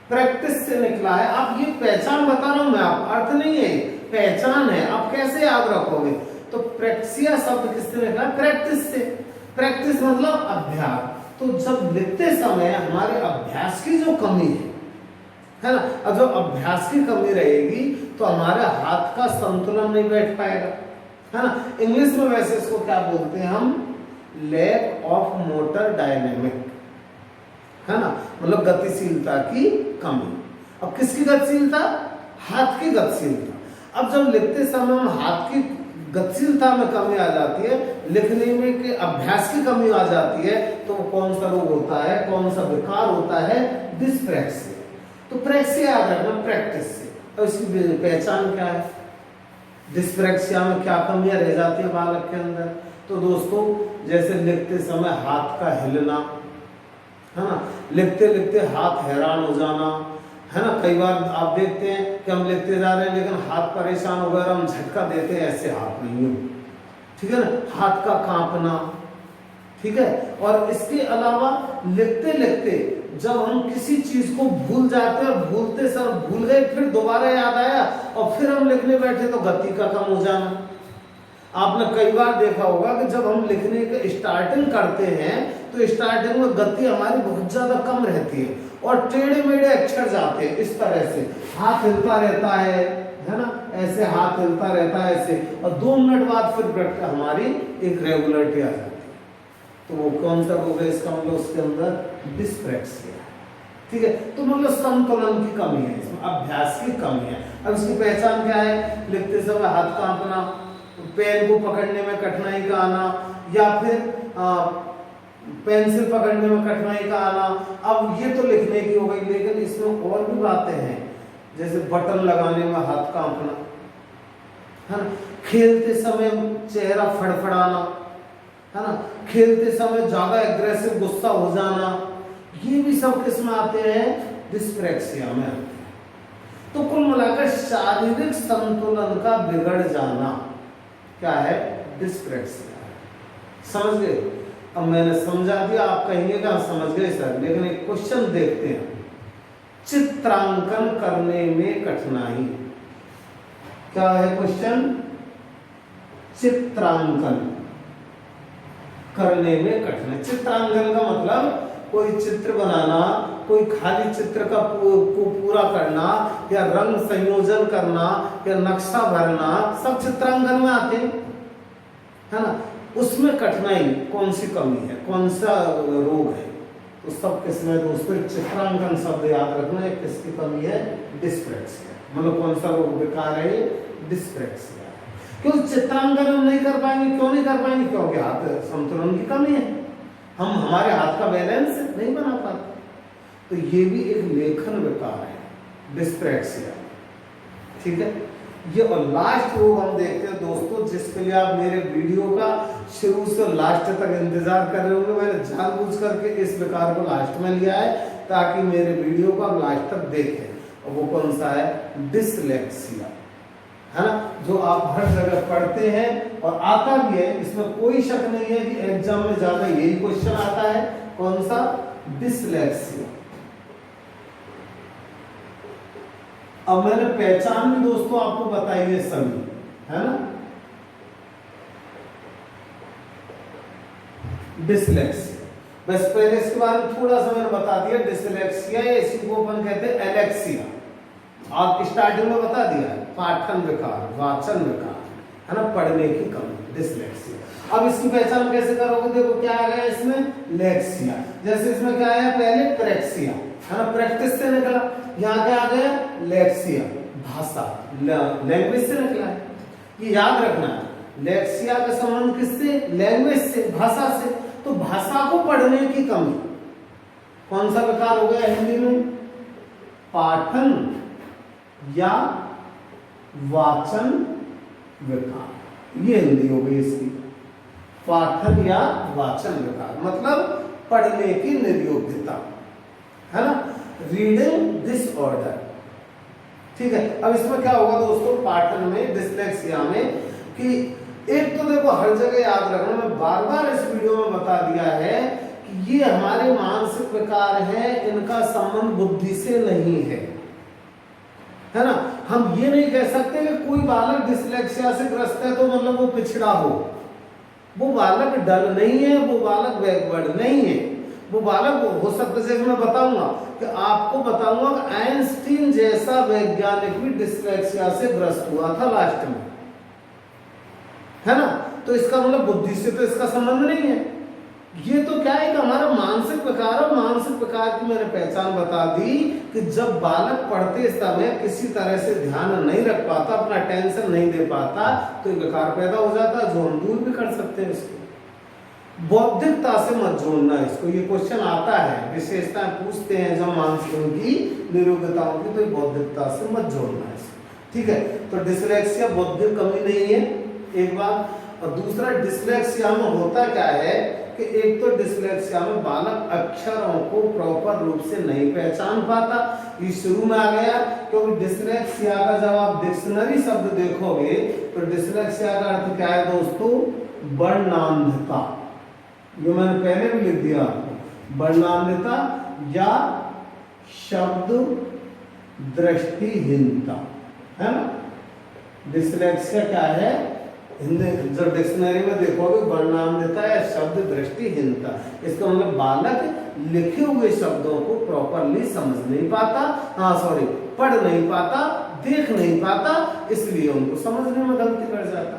प्रैक्टिस से निकला है। आप ये पहचान बता रहा हूं मैं, आप अर्थ नहीं है, पहचान है। आप कैसे याद रखोगे? तो प्रैक्सिया शब्द किससे निकला? प्रैक्टिस से। प्रैक्टिस मतलब अभ्यास। तो जब लिखते समय हमारे अभ्यास की जो कमी है ना, और जब अभ्यास की कमी रहेगी तो हमारे हाथ का संतुलन नहीं बैठ पाएगा, है ना। इंग्लिश में वैसे इसको क्या बोलते हैं हम? लैक ऑफ मोटर डायनेमिक, है ना, मतलब गतिशीलता की कमी। अब किसकी गतिशीलता? हाथ की गतिशीलता। अब जब लिखते समय हम हाथ की गतिशीलता में कमी आ जाती है, लिखने में के अभ्यास की कमी आ जाती है, तो कौन सा रोग होता है, कौन सा विकार होता है? डिस्प्रैक्सिया। तो प्रैक्सिया याद रखना प्रैक्टिस से। और इसकी पहचान क्या है? डिस्प्रैक्सिया में क्या कमियां रह जाती है बालक के अंदर? तो दोस्तों, जैसे लिखते समय हाथ का हिलना, है ना, लिखते लिखते हाथ हैरान हो जाना, है ना। कई बार आप देखते हैं कि हम लिखते जा रहे हैं लेकिन हाथ परेशान हो गया, हम झटका देते हैं, ऐसे हाथ नहीं हो, ठीक है ना, हाथ का कांपना, ठीक है। और इसके अलावा लिखते लिखते जब हम किसी चीज को भूल जाते हैं, और भूलते समय भूल गए, फिर दोबारा याद आया और फिर हम लिखने बैठे तो गति का कम हो जाना। आपने कई बार देखा होगा कि जब हम लिखने का स्टार्टिंग करते हैं तो स्टार्टिंग में गति हमारी बहुत ज्यादा कम रहती है और टेढ़े मेढ़े अक्षर जाते हैं, इस तरह से हाथ हिलता रहता है ना, ऐसे हाथ हिलता रहता है ऐसे, और 2 मिनट बाद फिर हमारी एक रेगुलरिटी आ जाती है। तो वो कौन सा रोग है? इसका मतलब उसके अंदर डिस्प्रैक्सिया, ठीक है। तो मतलब संतुलन की कमी है, इसमें अभ्यास की कमी है। अब इसकी पहचान क्या है? लिखते समय हाथ कांपना, पेन को पकड़ने में कठिनाई का आना, या फिर पेंसिल पकड़ने में कठिनाई का आना। अब ये तो लिखने की हो गई, लेकिन इसमें और भी बातें हैं, जैसे बटन लगाने में हाथ कांपना, है ना, खेलते समय चेहरा फड़फड़ाना, है ना, खेलते समय ज्यादा एग्रेसिव गुस्सा हो जाना, ये भी सब किसमें आते हैं? डिस्प्रैक्सिया में आते हैं। तो कुल मिलाकर शारीरिक संतुलन का बिगड़ जाना क्या है? डिस्प्रैक्सिया। समझ गए? अब मैंने समझा दिया, आप कहिएगा समझ गए सर, लेकिन एक क्वेश्चन देखते हैं। चित्रांकन करने में कठिनाई, क्या है क्वेश्चन? चित्रांकन करने में कठिनाई। चित्रांकन का मतलब कोई चित्र बनाना, कोई खाली चित्र का को पूरा करना, या रंग संयोजन करना, या नक्शा भरना, सब चित्रांकन में आते हैं, है ना। उसमें कठिनाई कौन सी कमी है, कौन सा रोग है? तो सब किसमें दोस्तों? चित्रांकन शब्द याद रखना है, किसकी कमी है? डिस्प्रैक्सिया। मतलब कौन सा रोग विकार है? डिस्प्रैक्सिया। क्यों चित्रांकन हम नहीं कर पाएंगे? क्यों नहीं कर पाएंगे? क्योंकि हाथ संतुलन की कमी है, हम हमारे हाथ का बैलेंस नहीं बना पाते। तो ये भी एक लेखन विकार है, डिस्प्रैक्सिया, ठीक है। ये और लास्ट रोग हम देखते हैं दोस्तों, जिसके लिए आप मेरे वीडियो का शुरू से लास्ट तक इंतजार कर रहे होंगे। मैंने जानबूझ करके इस विकार को लास्ट में लिया है ताकि मेरे वीडियो को आप लास्ट तक देखें। और वो कौन सा है? डिसलेक्सिया, है ना, जो आप हर जगह पढ़ते हैं और आता भी है, इसमें कोई शक नहीं है कि एग्जाम में ज्यादा यही क्वेश्चन आता है। कौन सा? डिसलेक्सिया। अब मैंने पहचान भी दोस्तों आपको बताई है सभी, है ना। डिसलेक्सिया, बस पहले इसके बारे में थोड़ा सा मैंने बता दिया। डिसलेक्सिया इसी को अपन कहते हैं एलेक्सिया, आप स्टार्टिंग में बता दिया है। पाठन विकार, वाचन विकार, है ना, पढ़ने की कमी, डिसलेक्सिया। अब इसकी पहचान कैसे करोगे? देखो क्या आ गया इसमें? लेक्सिया। जैसे इसमें क्या आया? पहले प्रेक्सिया, है ना, प्रैक्टिस से निकला। यहाँ क्या आ गया? लेक्सिया, भाषा, लैंग्वेज से निकला है। ये याद रखना है, लेक्सिया का संबंध किससे? लैंग्वेज से, भाषा से। तो भाषा को पढ़ने की कमी, कौन सा विकार हो गया हिंदी में? पाठन या वाचन विकार, ये हिंदी हो गई इसकी। पाठन या वाचन विकार मतलब पढ़ने की निर्योग्यता, है ना, रीडिंग डिसऑर्डर, ठीक है। अब इसमें क्या होगा दोस्तों? पाठन में, डिसलेक्सिया में, कि एक तो देखो हर जगह याद रखना, मैं बार बार इस वीडियो में बता दिया है कि ये हमारे मानसिक विकार हैं, इनका संबंध बुद्धि से नहीं है, है ना। हम ये नहीं कह सकते कि कोई बालक डिसलेक्सिया से ग्रस्त है तो मतलब वो पिछड़ा हो। वो बालक डल नहीं है, वो बालक बैकवर्ड नहीं है, वो बालक हो सकता है। जैसे मैं बताऊंगा कि आपको बताऊंगा कि आइंस्टीन जैसा वैज्ञानिक भी डिसलेक्सिया से ग्रस्त हुआ था लास्ट में, है ना। तो इसका मतलब बुद्धि से तो इसका संबंध नहीं है। ये तो क्या है कि हमारा मानसिक विकार, और मानसिक विकार की मैंने पहचान बता दी कि जब बालक पढ़ते समय किसी तरह से ध्यान नहीं रख पाता, अपना टेंशन नहीं दे पाता, तो विकार पैदा हो जाता है, जो हम दूर भी कर सकते हैं इसको। बौद्धिकता से मत जोड़ना इसको, ये क्वेश्चन आता है, विशेषताएं पूछते हैं जब मानसिकों की निरोगताओं की, तो ये बौद्धिकता से मत जोड़ना इसको, ठीक है। तो डिसलेक्सिया बौद्धिक कमी नहीं है, एक बात। और दूसरा, डिसलेक्सिया में होता क्या है कि एक तो डिसलेक्सिया में बालक अक्षरों को प्रॉपर रूप से नहीं पहचान पाता, ये शुरू में आ गया। क्योंकि डिसलेक्सिया का जब आप डिक्शनरी शब्द देखोगे तो डिसलेक्सिया का अर्थ क्या है दोस्तों? वर्णांधता। ये मैंने पहले भी लिख दिया आपको, वर्णांधता या शब्द दृष्टिहीनता, है ना। डिसलेक्सिया क्या है? हिंदी जब डिक्शनरी में देखोगे वर्णांधता या शब्द दृष्टिहीनता, इसका मतलब बालक लिखे हुए शब्दों को प्रॉपरली समझ नहीं पाता, पढ़ नहीं पाता, देख नहीं पाता, इसलिए उनको समझने में गलती कर जाता,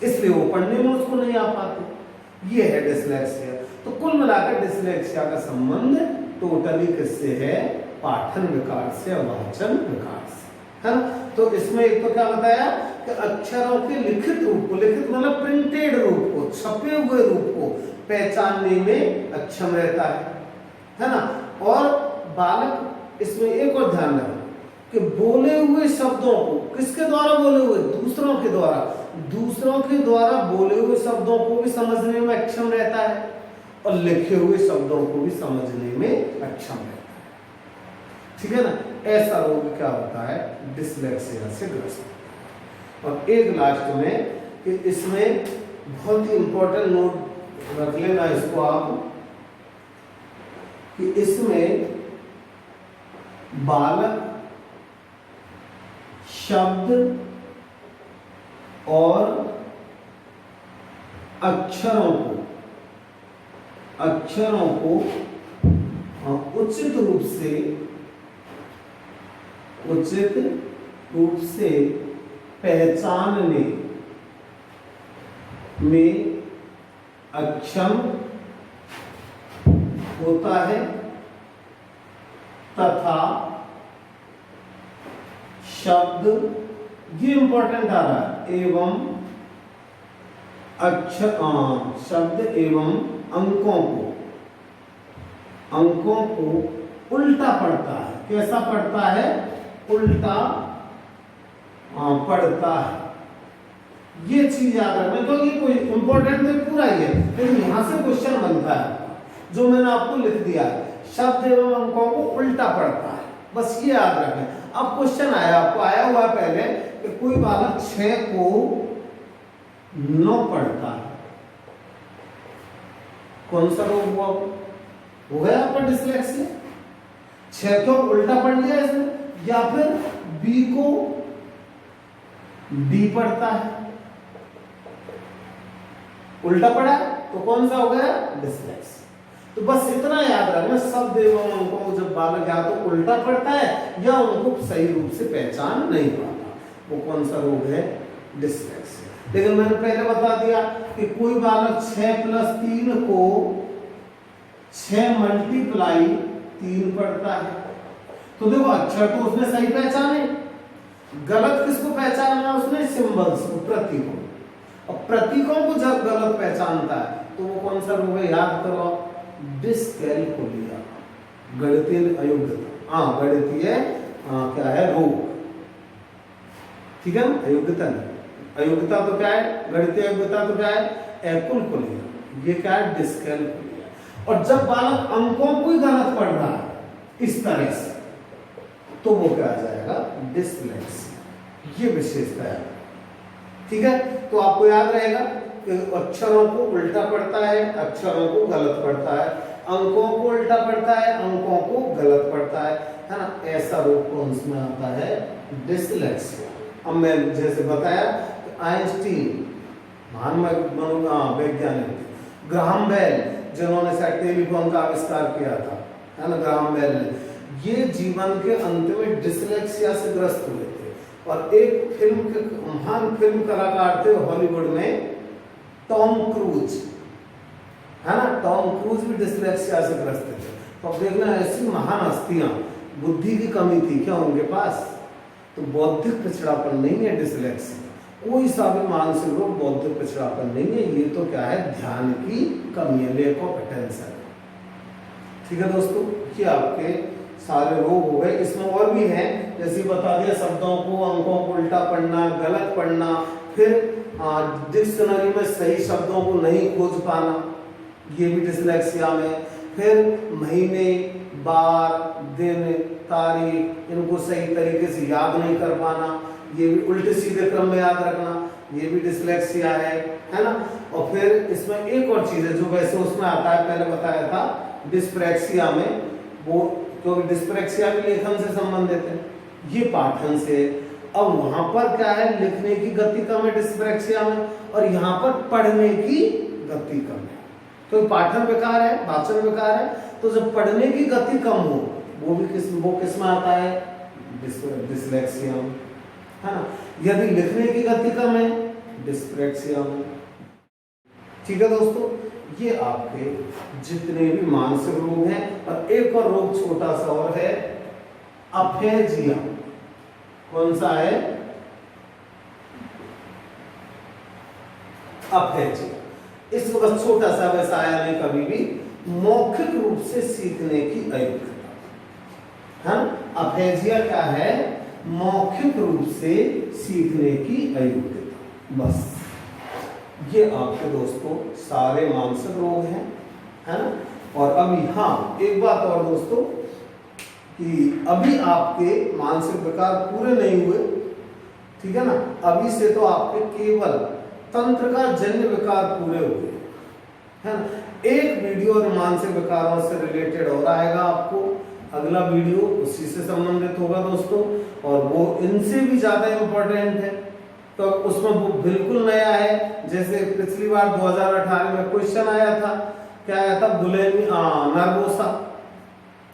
इसलिए वो पढ़ने में उसको नहीं आ पाते। ये है डिसलेक्सिया। तो कुल मिलाकर डिसलेक्सिया का संबंध टोटली किससे है? पाठन विकार से, वाचन विकार से, है ना। तो इसमें एक तो क्या बताया कि अक्षरों के लिखित रूप को, लिखित मतलब प्रिंटेड रूप को, छपे हुए रूप को पहचानने में अक्षम रहता है ना। और बालक, इसमें एक और ध्यान रखना कि बोले हुए शब्दों को, किसके द्वारा बोले हुए? दूसरों के द्वारा, दूसरों के द्वारा बोले हुए शब्दों को भी समझने में अक्षम रहता है, और लिखे हुए शब्दों को भी समझने में अक्षम रहता है, ठीक है ना। ऐसा रोग क्या होता है? डिसलेक्सिया से ग्रस्त। और एक लास्ट में कि इसमें बहुत ही इंपॉर्टेंट नोट रख लेना इसको आप, कि इसमें बालक शब्द और अक्षरों को उचित रूप से पहचानने में अक्षम होता है, तथा शब्द, ये इंपॉर्टेंट आ रहा है, एवं शब्द एवं अंकों को उल्टा पढ़ता है। कैसा पढ़ता है? उल्टा पढ़ता है। ये चीज याद रखना, तो ये कोई इंपॉर्टेंट तो पूरा ही है, लेकिन यहां से क्वेश्चन बनता है जो मैंने आपको लिख दिया है, शब्द एवं अंकों को उल्टा पढ़ता है, बस ये याद रखें। अब क्वेश्चन आया, आपको आया हुआ पहले कि कोई बालक 6 को 9 पढ़ता है, कौन सा रोग हुआ? हो गया आपका डिसलेक्सिया। 6 को उल्टा पढ़ लिया इसने, या फिर बी को डी पढ़ता है, उल्टा पढ़ा तो कौन सा हो गया? डिसलेक्सिया। तो बस इतना याद रखना, शब्द एवं अंकों को जब बालक या तो उल्टा पढ़ता है या उनको सही रूप से पहचान नहीं पाता, वो कौन सा रोग है? डिसलेक्सिया। लेकिन मैंने पहले बता दिया कि कोई बालक 6 + 3 को 6 × 3 पढ़ता है, तो देखो अक्षर तो उसने सही पहचाने, गलत किसको पहचाना? उसने सिंबल्स को, प्रतीकों। और प्रतीकों को जब गलत पहचानता है तो वो कौन सा रोग है? याद करो, डिस्कैलकुलिया, गणितीय अयोग्यता। गणितीय क्या है? रोग, ठीक है ना। अयोग्यता नहीं, अयोग्यता तो क्या है? गणितीय अयोग्यता तो क्या है? एकुलकुलिया। ये क्या है? डिस्कैलकुलिया। और जब बालक अंकों को ही गलत पढ़ रहा है इस तरह से, तो वो क्या आ जाएगा? डिसलेक्सिया। ये विशेषता है, ठीक है। तो आपको याद रहेगा कि अक्षरों को उल्टा पढ़ता है, अक्षरों को गलत पढ़ता है, अंकों को उल्टा पढ़ता है, अंकों को गलत पढ़ता है ना। ऐसा रोग कौन सा आता है? डिसलेक्सिया। अब मैं जैसे बताया आइंस्टीन महान वैज्ञानिक, ग्राहम बेल जिन्होंने शायद टेलीफोन का आविष्कार किया था, है ना, ग्राहम बेल ने, ये जीवन के अंत में डिसलेक्सिया से ग्रस्त हुए थे। और एक फिल्म के महान फिल्म कलाकार थे हॉलीवुड में, टॉम क्रूज, है ना, टॉम क्रूज भी डिसलेक्सिया से ग्रस्त थे। तो अब देखना ऐसी महान हस्तियां, बुद्धि की कमी थी क्या उनके पास? तो बौद्धिक पिछड़ापन नहीं है डिसलेक्सिया, कोई सा भी मानसिक रोग बौद्धिक पिछड़ापन नहीं है, ये तो क्या है? ध्यान की कमी है, लैक ऑफ अटेंशन। ठीक है दोस्तों, ये आपके सारे रोग हो गए। इसमें और भी है, जैसे बता दिया शब्दों को, अंकों को उल्टा पढ़ना, गलत पढ़ना, फिर डिक्शनरी में सही शब्दों को नहीं खोज पाना, ये भी डिसलेक्सिया में। फिर महीने, बार, दिन, तारीख इनको सही तरीके से याद नहीं कर पाना, ये भी उल्टे सीधे क्रम में याद रखना, ये भी डिसलेक्सिया है ना। और फिर इसमें एक और चीज है जो वैसे उसमें आता है, पहले बताया था डिस्प्रैक्सिया में, वो क्योंकि डिस्प्रैक्सिया भी लेखन से संबंधित है, ये पाठन से। अब वहां पर क्या है? लिखने की गति कम है डिस्प्रैक्सिया में, और यहाँ पर पढ़ने की गति कम है। क्योंकि पाठन बेकार है, वाचन बेकार है, तो जब पढ़ने की गति कम हो वो किस में आता है? डिसलेक्सिया में, है ना। यदि लिखने की गति कम है, डिस्प्रैक्सिया में। ठीक है दोस्तों, ये आपके जितने भी मानसिक रोग हैं। और एक और रोग छोटा सा और है, अफेजिया। कौन सा है? अफेजिया। इसको बस छोटा सा, वैसा आया नहीं कभी भी, मौखिक रूप से सीखने की अयोग्यता, है। अफेजिया क्या है? मौखिक रूप से सीखने की अयोग्यता। बस ये आपके दोस्तों सारे मानसिक रोग हैं, है ना। और अभी हाँ एक बात और दोस्तों, कि अभी आपके मानसिक विकार पूरे नहीं हुए, ठीक है ना। अभी से तो आपके केवल तंत्र का जन्य विकार पूरे हुए, है ना। एक वीडियो मानसिक विकारों से रिलेटेड और आएगा आपको, अगला वीडियो उसी से संबंधित होगा दोस्तों, और वो इनसे भी ज्यादा इम्पोर्टेंट है। तो उसमें वो बिल्कुल नया है। जैसे पिछली बार 2018 में क्वेश्चन आया था, क्या आया था? बुलिमिया नर्वोसा,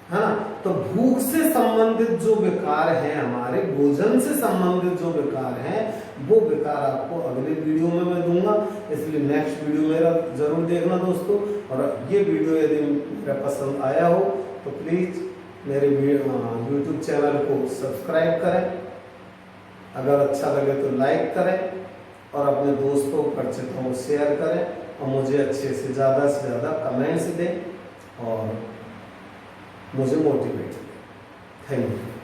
है ना। तो भूख से संबंधित जो विकार हैं, हमारे भोजन से संबंधित जो विकार हैं, वो विकार आपको अगले वीडियो में मैं दूंगा, इसलिए नेक्स्ट वीडियो मेरा जरूर देखना दोस्तों। और ये वीडियो यदि मेरा पसंद आया हो तो प्लीज मेरे यूट्यूब चैनल को सब्सक्राइब करें, अगर अच्छा लगे तो लाइक करें, और अपने दोस्तों परिचितों को शेयर करें, और मुझे अच्छे से ज़्यादा कमेंट्स दें और मुझे मोटिवेट करें। Thank you.